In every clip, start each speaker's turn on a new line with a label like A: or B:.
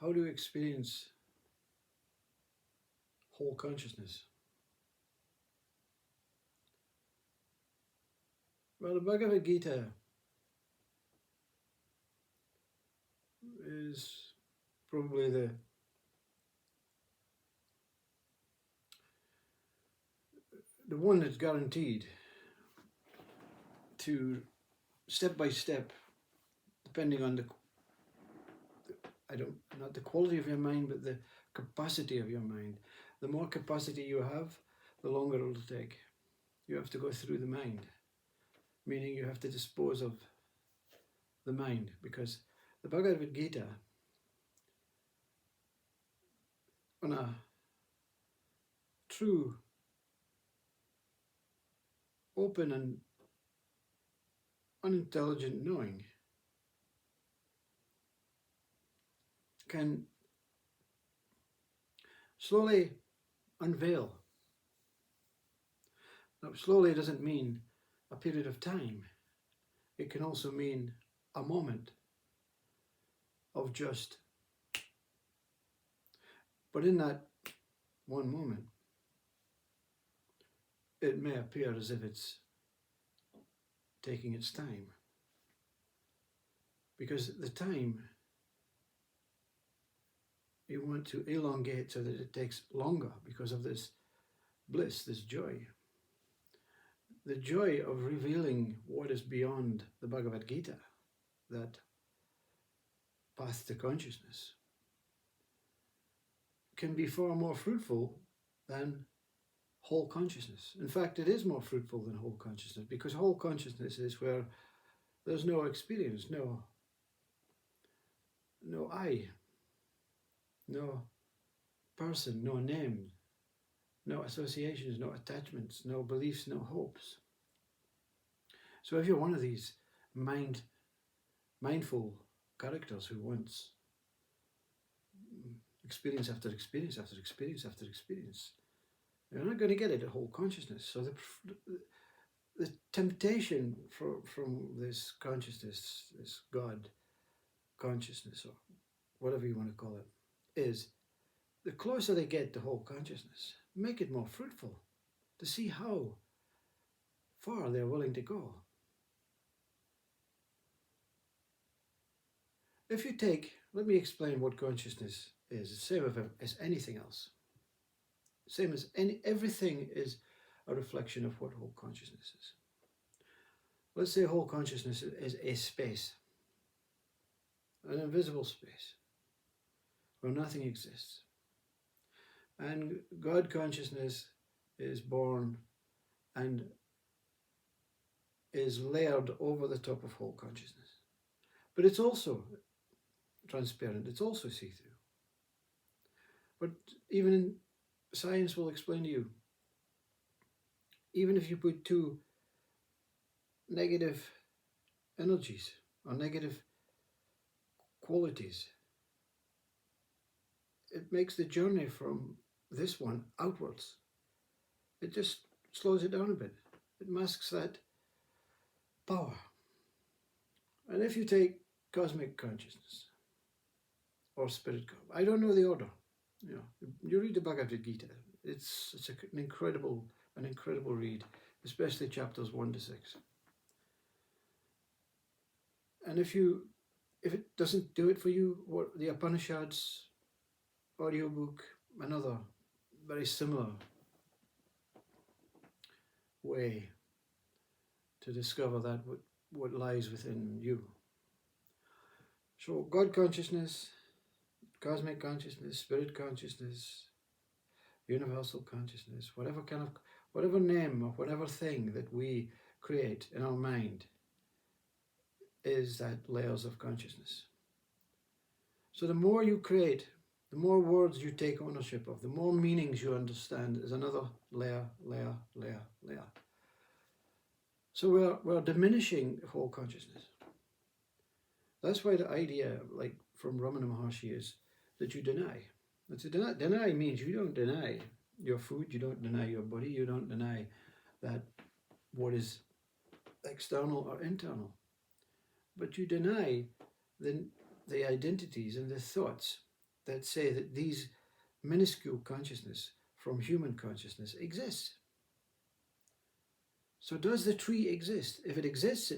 A: how do you experience whole consciousness? Well, the Bhagavad Gita is probably the one that's guaranteed to step by step, depending on not the quality of your mind, but the capacity of your mind. The more capacity you have, the longer it'll take. You have to go through the mind, meaning you have to dispose of the mind, because the Bhagavad Gita, on a true, open and unintelligent knowing, can slowly unveil. Now, slowly doesn't mean a period of time. It can also mean a moment of just. But in that one moment, it may appear as if it's taking its time. Because the time you want to elongate so that it takes longer because of this bliss, this joy. The joy of revealing what is beyond the Bhagavad Gita, that path to consciousness, can be far more fruitful than whole consciousness. In fact, it is more fruitful than whole consciousness, because whole consciousness is where there's no experience, no I, no person, no name, no associations, no attachments, no beliefs, no hopes. So if you're one of these mindful characters who wants experience after experience after experience after experience, you're not going to get it at whole consciousness. So the temptation from this consciousness, this God consciousness, or whatever you want to call it, is the closer they get to whole consciousness, make it more fruitful, to see how far they're willing to go. If you take, let me explain what consciousness is. It's the same as anything else. Same as everything is a reflection of what whole consciousness is. Let's say whole consciousness is a space, an invisible space, where nothing exists. And God consciousness is born and is layered over the top of whole consciousness. But it's also transparent, it's also see-through. But even science will explain to you, even if you put two negative energies or negative qualities, it makes the journey from this one outwards. It just slows it down a bit. It masks that power. And if you take cosmic consciousness or spirit, I don't know the order. You read the Bhagavad Gita. It's an incredible read, especially chapters 1 to 6. And if it doesn't do it for you, what the Upanishads audiobook, another very similar way to discover that what lies within you. So God consciousness, cosmic consciousness, spirit consciousness, universal consciousness, whatever name or whatever thing that we create in our mind is that layers of consciousness. So the more you create, the more words you take ownership of, the more meanings you understand is another layer. So we're diminishing whole consciousness. That's why the idea, like from Ramana Maharshi, is that you deny. Deny means you don't deny your food, you don't deny your body, you don't deny that what is external or internal. But you deny the identities and the thoughts that say that these minuscule consciousness from human consciousness exists. So does the tree exist? If it exists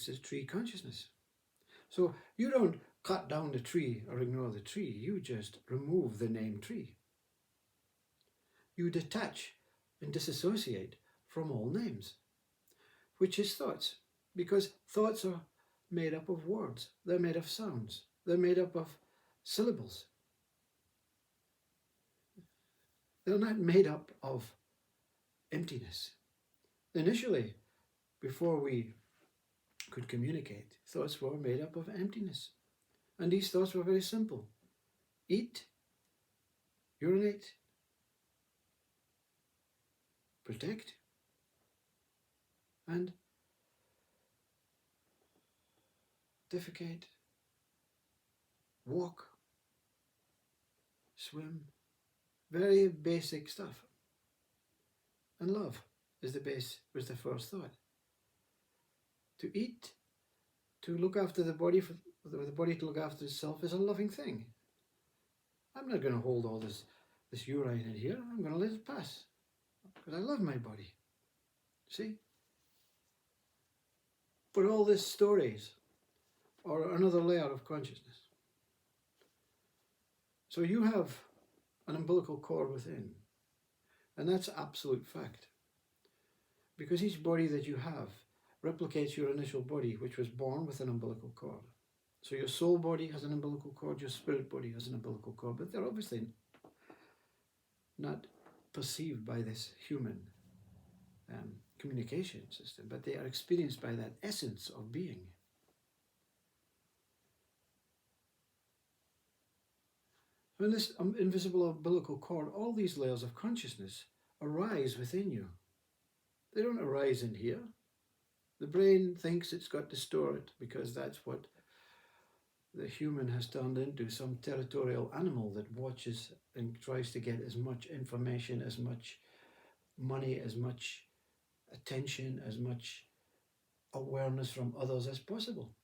A: as tree consciousness. So you don't cut down the tree or ignore the tree, you just remove the name tree. You detach and disassociate from all names, which is thoughts, because thoughts are made up of words, they're made of sounds, they're made up of syllables. They're not made up of emptiness. Initially, before we could communicate, thoughts were made up of emptiness. And these thoughts were very simple. Eat, urinate, protect, and defecate, walk, swim. Very basic stuff. And love was the first thought. To eat, to look after the body, for the body to look after itself is a loving thing. I'm not going to hold all this urine in here. I'm going to let it pass because I love my body. See? But all these stories are another layer of consciousness. So you have an umbilical cord within, and that's absolute fact. Because each body that you have replicates your initial body, which was born with an umbilical cord. So your soul body has an umbilical cord, your spirit body has an umbilical cord, but they're obviously not perceived by this human communication system, but they are experienced by that essence of being. In this invisible umbilical cord, all these layers of consciousness arise within you. They don't arise in here. The brain thinks it's got to store it because that's what the human has turned into, some territorial animal that watches and tries to get as much information, as much money, as much attention, as much awareness from others as possible.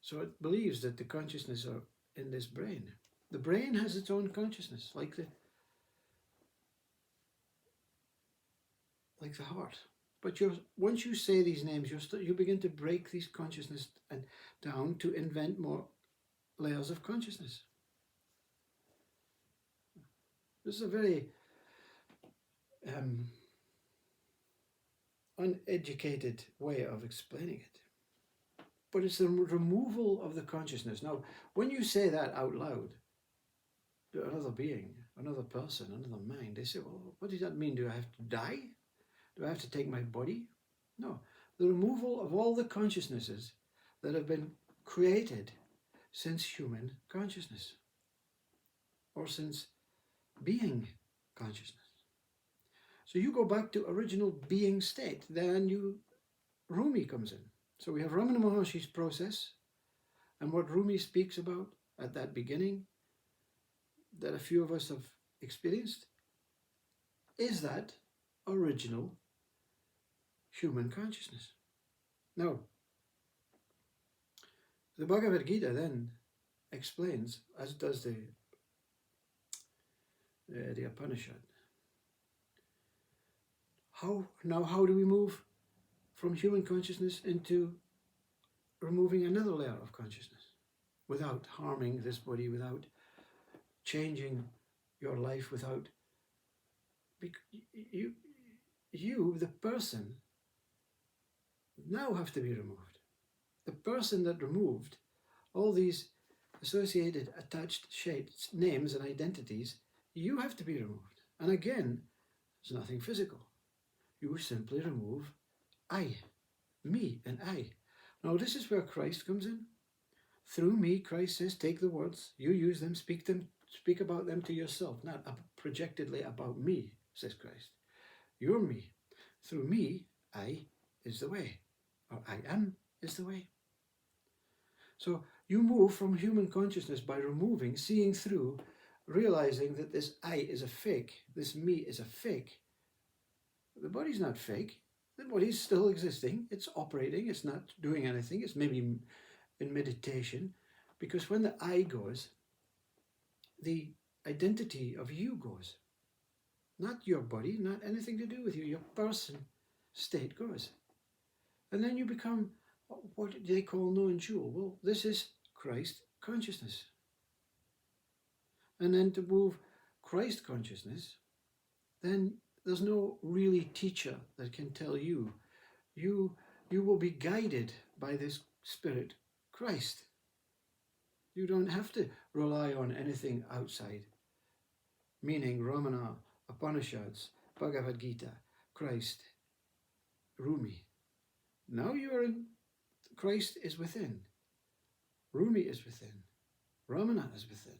A: So it believes that the consciousness are in this brain. The brain has its own consciousness, like the heart. But once you say these names, you begin to break these consciousness down to invent more layers of consciousness. This is a very uneducated way of explaining it. But it's the removal of the consciousness. Now, when you say that out loud to another being, another person, another mind, they say, well, what does that mean? Do I have to die? Do I have to take my body? No. The removal of all the consciousnesses that have been created since human consciousness, or since being consciousness. So you go back to original being state, then Rumi comes in. So we have Ramana Maharshi's process, and what Rumi speaks about at that beginning, that a few of us have experienced, is that original human consciousness. Now, the Bhagavad Gita then explains, as does the Upanishad, how do we move from human consciousness into removing another layer of consciousness without harming this body, without changing your life, without you, the person, now have to be removed. The person that removed all these associated, attached shapes, names and identities, you have to be removed. And again, there's nothing physical. You simply remove I, me and I. Now this is where Christ comes in. Through me, Christ says, take the words, you use them, speak about them to yourself, not projectedly about me, says Christ. You're me. Through me, I is the way, or I am is the way. So you move from human consciousness by removing, seeing through, realizing that this I is a fake, this me is a fake. The body's not fake. The body's still existing. It's operating. It's not doing anything. It's maybe in meditation. Because when the I goes, the identity of you goes. Not your body, not anything to do with you. Your person state goes. And then you become what they call non-dual. Well, this is Christ consciousness. And then to move Christ consciousness, then there's no really teacher that can tell you. You will be guided by this Spirit, Christ. You don't have to rely on anything outside, meaning Ramana, Upanishads, Bhagavad Gita, Christ, Rumi. Now you are in, Christ is within, Rumi is within, Ramana is within,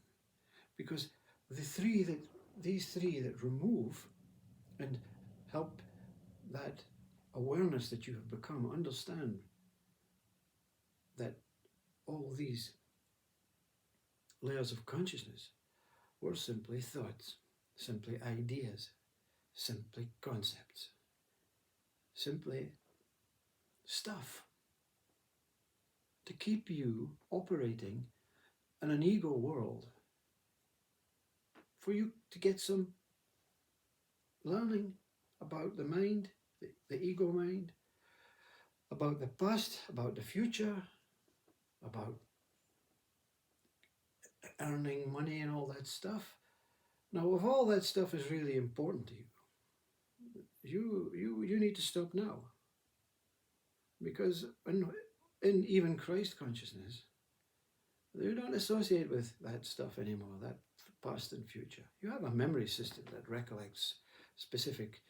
A: because these three that remove and help that awareness that you have become understand that all these layers of consciousness were simply thoughts, simply ideas, simply concepts, simply stuff to keep you operating in an ego world, for you to get some learning about the mind, the ego mind, about the past, about the future, about earning money and all that stuff. Now, if all that stuff is really important to you, you need to stop now. Because in even Christ consciousness, they don't associate with that stuff anymore, that past and future. You have a memory system that recollects specific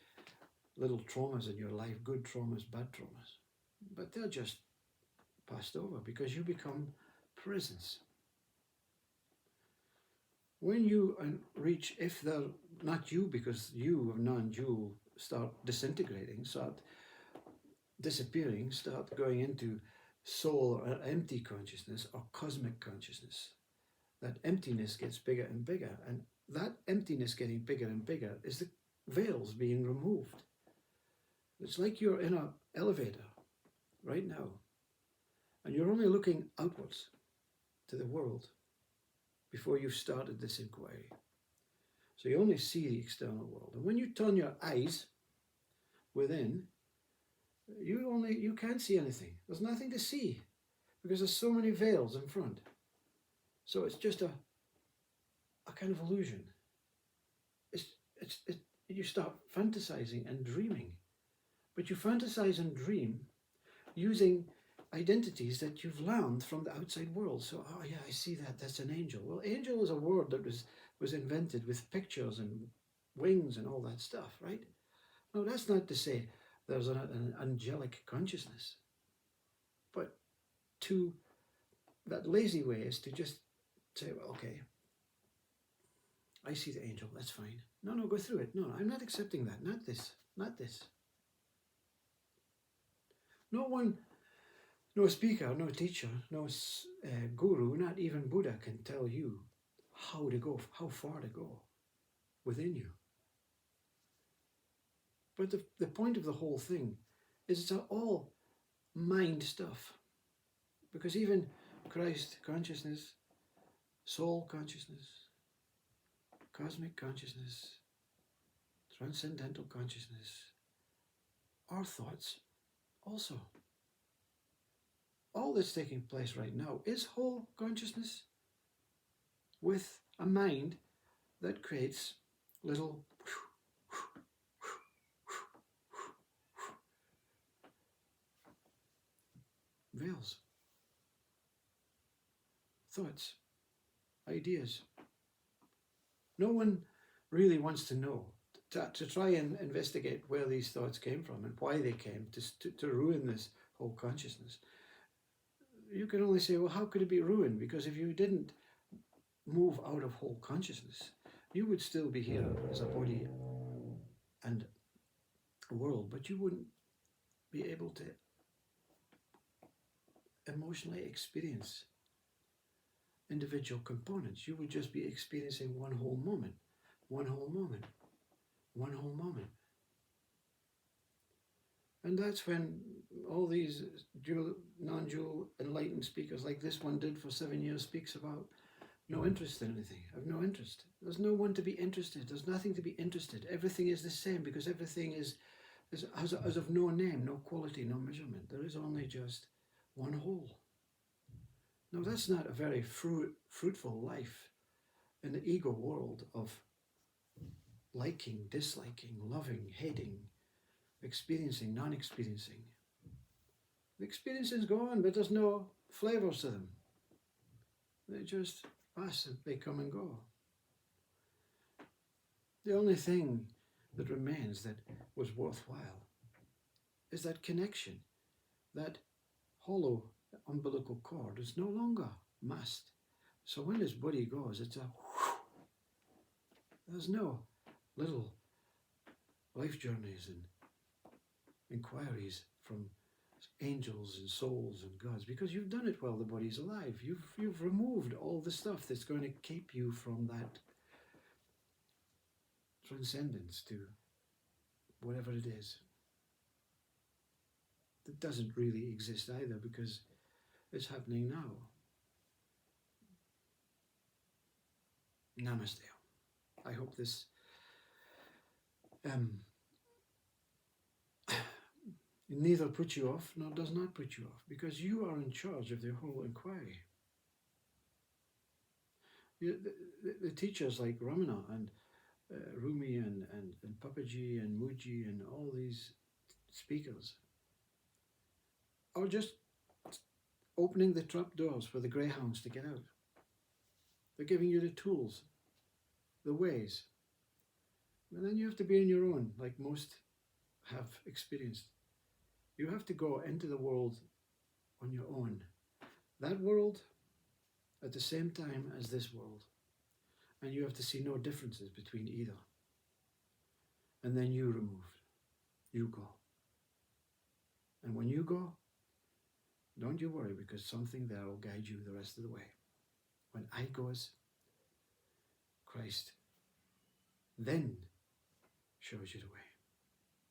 A: little traumas in your life, good traumas, bad traumas. But they're just passed over because you become presence. When you reach, if they're not you, because you of non-dual start disintegrating, start disappearing, start going into soul or empty consciousness or cosmic consciousness, that emptiness gets bigger and bigger. And that emptiness getting bigger and bigger is the veils being removed. It's like you're in an elevator right now, and you're only looking outwards to the world before you've started this inquiry. So you only see the external world. And when you turn your eyes within, you can't see anything. There's nothing to see because there's so many veils in front. So it's just a kind of illusion. You start fantasizing and dreaming. But you fantasize and dream using identities that you've learned from the outside world. So, oh yeah, I see that, that's an angel. Well, angel is a word that was invented with pictures and wings and all that stuff, right? No, that's not to say there's an angelic consciousness. But that lazy way is to just say, well, okay, I see the angel, that's fine. No, go through it. No, I'm not accepting that. Not this, not this. No one, no speaker, no teacher, no guru, not even Buddha can tell you how to go, how far to go within you. But the point of the whole thing is it's all mind stuff. Because even Christ consciousness, soul consciousness, cosmic consciousness, transcendental consciousness are thoughts also. All that's taking place right now is whole consciousness with a mind that creates little veils, thoughts, ideas. No one really wants to know, to try and investigate where these thoughts came from and why they came to ruin this whole consciousness. You can only say, well, how could it be ruined? Because if you didn't move out of whole consciousness, you would still be here as a body and a world, but you wouldn't be able to emotionally experience individual components. You would just be experiencing one whole moment, one whole moment, one whole moment. And that's when all these dual, non-dual enlightened speakers like this one did for 7 years speaks about no interest in anything. I've no interest. There's no one to be interested. There's nothing to be interested. Everything is the same because everything is as of no name, no quality, no measurement. There is only just one whole. Now that's not a very fruitful life in the ego world of liking, disliking, loving, hating, experiencing, non-experiencing. The experiences go on, but there's no flavors to them. They just pass and they come and go. The only thing that remains that was worthwhile is that connection. That hollow umbilical cord is no longer masked. So when this body goes, it's a whoosh. There's no little life journeys and inquiries from angels and souls and gods, because you've done it while the body's alive. You've removed all the stuff that's going to keep you from that transcendence to whatever it is. That doesn't really exist either because it's happening now. Namaste. I hope this neither puts you off nor does not put you off, because you are in charge of the whole inquiry. The teachers like Ramana and Rumi and Papaji and Muji and all these speakers are just opening the trap doors for the greyhounds to get out. They're giving you the tools, the ways. And then you have to be on your own, like most have experienced. You have to go into the world on your own. That world at the same time as this world. And you have to see no differences between either. And then you remove. You go. And when you go, don't you worry, because something there will guide you the rest of the way. When I goes, Christ then shows you the way.